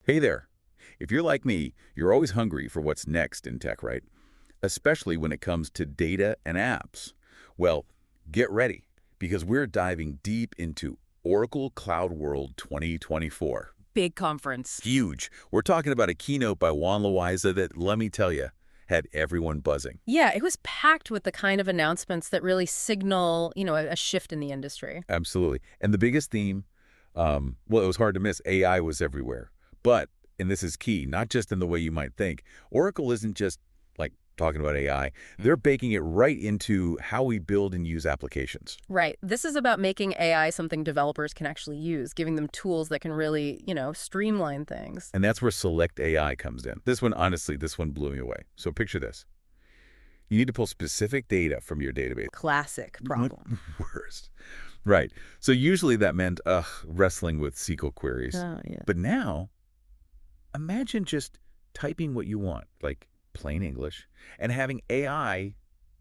Hey there. If you're like me, you're always hungry for what's next in tech, right? Especially when it comes to data and apps. Well, get ready, because we're diving deep into Oracle Cloud World 2024. Big conference. Huge. We're talking about a keynote by Juan Loaiza that, let me tell you, had everyone buzzing. Yeah, it was packed with the kind of announcements that really signal, a shift in the industry. Absolutely. And the biggest theme, well, it was hard to miss. AI was everywhere. But, and this is key, not just in the way you might think, Oracle isn't just like talking about AI. They're baking it right into how we build and use applications. Right. This is about making AI something developers can actually use, giving them tools that can really, streamline things. And that's where Select AI comes in. This one, honestly, this one blew me away. So picture this. You need to pull specific data from your database. Classic problem. Worst. Right. So usually that meant wrestling with SQL queries. Oh, yeah. But now, imagine just typing what you want, like plain English, and having AI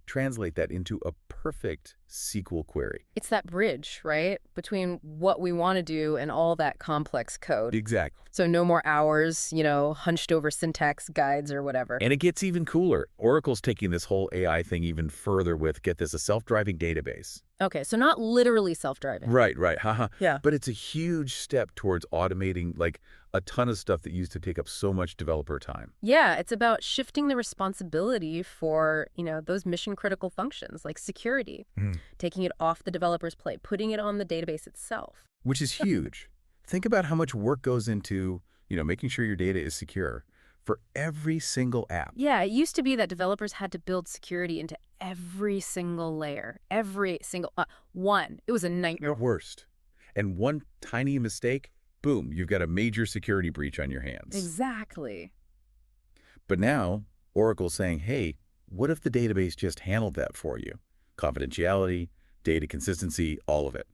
translate that into a perfect SQL query. It's that bridge, right, between what we want to do and all that complex code. Exactly. So no more hours, hunched over syntax guides or whatever. And it gets even cooler. Oracle's taking this whole AI thing even further with, get this, a self-driving database. Okay, so not literally self-driving. Right, haha. Yeah. But it's a huge step towards automating, like, a ton of stuff that used to take up so much developer time. Yeah, it's about shifting the responsibility for, those mission-critical functions like security, taking it off the developer's plate, putting it on the database itself. Which is huge. Think about how much work goes into, making sure your data is secure for every single app. Yeah, it used to be that developers had to build security into every single layer, every single one. It was a nightmare. Worst. And one tiny mistake, boom, you've got a major security breach on your hands. Exactly. But now, Oracle's saying, hey, what if the database just handled that for you? Confidentiality, data consistency, all of it,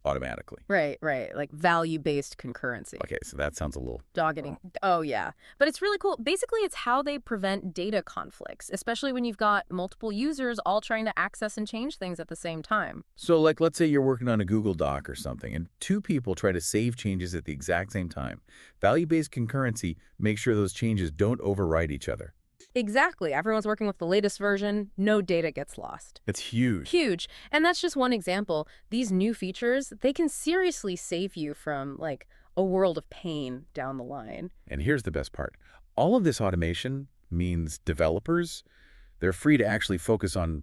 automatically. Right. Like value-based concurrency. Okay, so that sounds a little... Dogging. Oh, yeah. But it's really cool. Basically, it's how they prevent data conflicts, especially when you've got multiple users all trying to access and change things at the same time. So, like, let's say you're working on a Google Doc or something, and two people try to save changes at the exact same time. Value-based concurrency makes sure those changes don't override each other. Exactly. Everyone's working with the latest version. No data gets lost. It's huge. Huge. And that's just one example. These new features, they can seriously save you from, like, a world of pain down the line. And here's the best part. All of this automation means developers, they're free to actually focus on,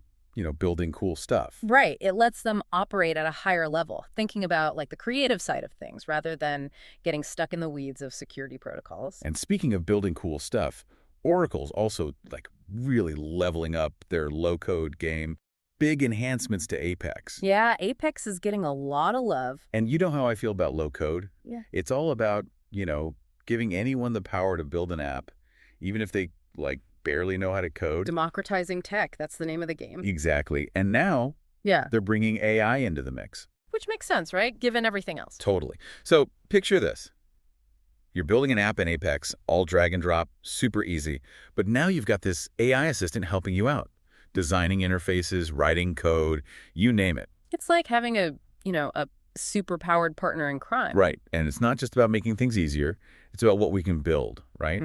building cool stuff. Right. It lets them operate at a higher level, thinking about, like, the creative side of things rather than getting stuck in the weeds of security protocols. And speaking of building cool stuff, Oracle's also, like, really leveling up their low-code game. Big enhancements to Apex. Yeah, Apex is getting a lot of love. And you know how I feel about low-code? Yeah. It's all about, giving anyone the power to build an app, even if they, like, barely know how to code. Democratizing tech, that's the name of the game. Exactly. And now they're bringing AI into the mix. Which makes sense, right? Given everything else. Totally. So picture this. You're building an app in Apex, all drag and drop, super easy. But now you've got this AI assistant helping you out. Designing interfaces, writing code, you name it. It's like having a super-powered partner in crime. Right. And it's not just about making things easier. It's about what we can build, right?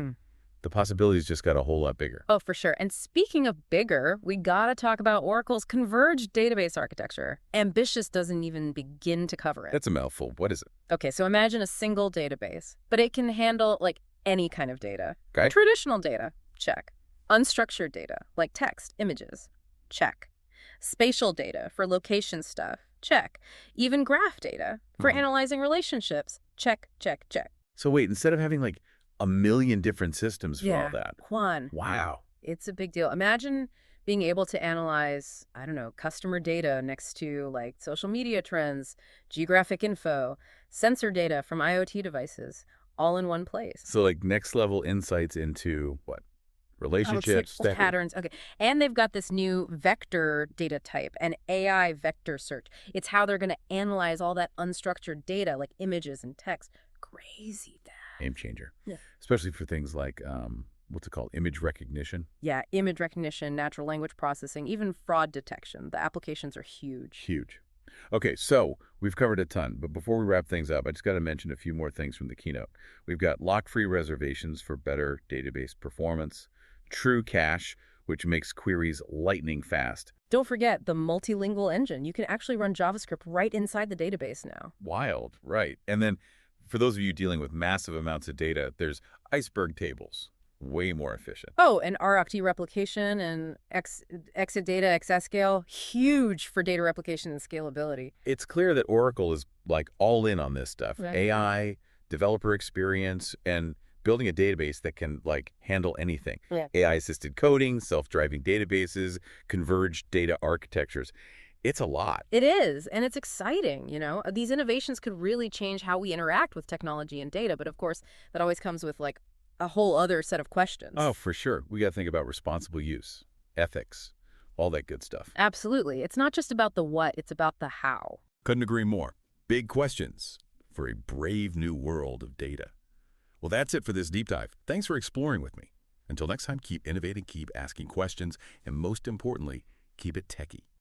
The possibilities just got a whole lot bigger. Oh, for sure. And speaking of bigger, we got to talk about Oracle's converged database architecture. Ambitious doesn't even begin to cover it. That's a mouthful. What is it? Okay, so imagine a single database, but it can handle, like, any kind of data. Okay. Traditional data, check. Unstructured data, like text, images, check. Spatial data for location stuff, check. Even graph data for analyzing relationships, check. So wait, instead of having, like, a million different systems for all that. Juan. Wow. It's a big deal. Imagine being able to analyze, I don't know, customer data next to, like, social media trends, geographic info, sensor data from IoT devices, all in one place. So, like, next level insights into what? Relationships, patterns. Okay. And they've got this new vector data type, an AI vector search. It's how they're going to analyze all that unstructured data, like images and text. Crazy, Dad. Game changer. Yeah. Especially for things like, what's it called? Image recognition. Yeah, image recognition, natural language processing, even fraud detection. The applications are huge. Huge. Okay, so we've covered a ton, but before we wrap things up, I just got to mention a few more things from the keynote. We've got lock-free reservations for better database performance, true cache, which makes queries lightning fast. Don't forget the multilingual engine. You can actually run JavaScript right inside the database now. Wild, right. And then for those of you dealing with massive amounts of data, there's iceberg tables, way more efficient. Oh, and RFD replication and Exadata Exascale, huge for data replication and scalability. It's clear that Oracle is like all in on this stuff. Right. AI, developer experience, and building a database that can like handle anything. Yeah. AI-assisted coding, self-driving databases, converged data architectures. It's a lot. It is, and it's exciting, you know? These innovations could really change how we interact with technology and data, but of course, that always comes with like a whole other set of questions. Oh, for sure. We got to think about responsible use, ethics, all that good stuff. Absolutely. It's not just about the what, it's about the how. Couldn't agree more. Big questions for a brave new world of data. Well, that's it for this deep dive. Thanks for exploring with me. Until next time, keep innovating, keep asking questions, and most importantly, keep it techie.